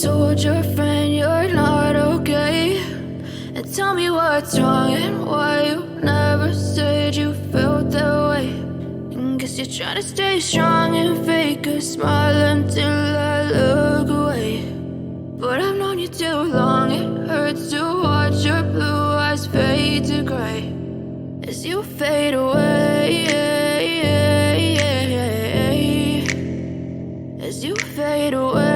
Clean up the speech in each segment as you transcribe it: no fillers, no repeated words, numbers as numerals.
told your friend you're not okay? And tell me what's wrong and why you never said you felt that way. And guess you're trying to stay strong and fake a smile until I look away. But I've known you too long, it hurts to watch your blue eyes fade to gray as you fade away, as you fade away.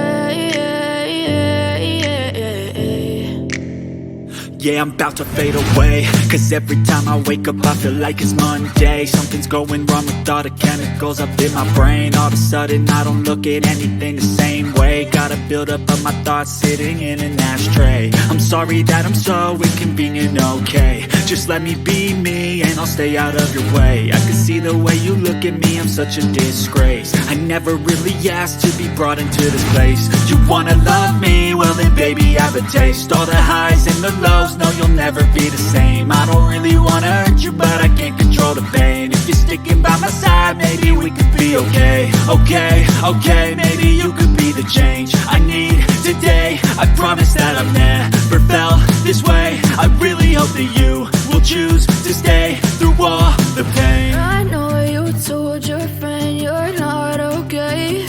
Yeah, I'm about to fade away, cause every time I wake up I feel like it's Monday. Something's going wrong with all the chemicals up in my brain. All of a sudden I don't look at anything the same way. Got a buildup of my thoughts sitting in an ashtray. I'm sorry that I'm so inconvenient, okay? Just let me be me and I'll stay out of your way. I can see the way you look at me, I'm such a disgrace. I never really asked to be brought into this place. You wanna love me? Well then baby have a taste. All the highs and the lows, no you'll never be the same. I don't really wanna hurt you but I can't control the pain. If you're sticking by my side maybe we could be okay. Okay, maybe you could be the change I need today. I promise that I've never felt this way. I really hope that you will choose to stay through all the pain. I know you told your friend you're not okay.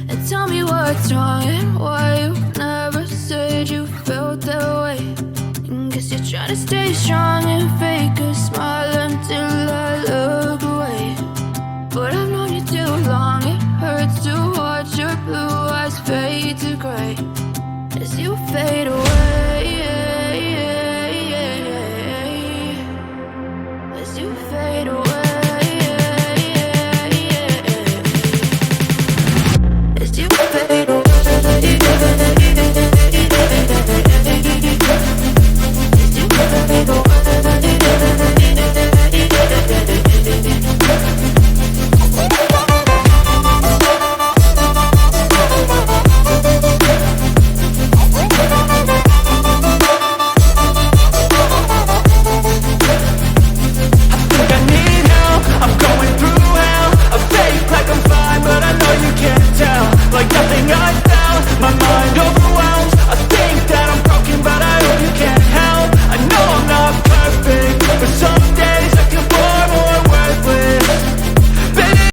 And tell me what's wrong and why you never said you felt that way. And guess you're trying to stay strong and fake a smile until I look away. But I've known you too long, it hurts to watch your blue eyes fade to gray as you fade away.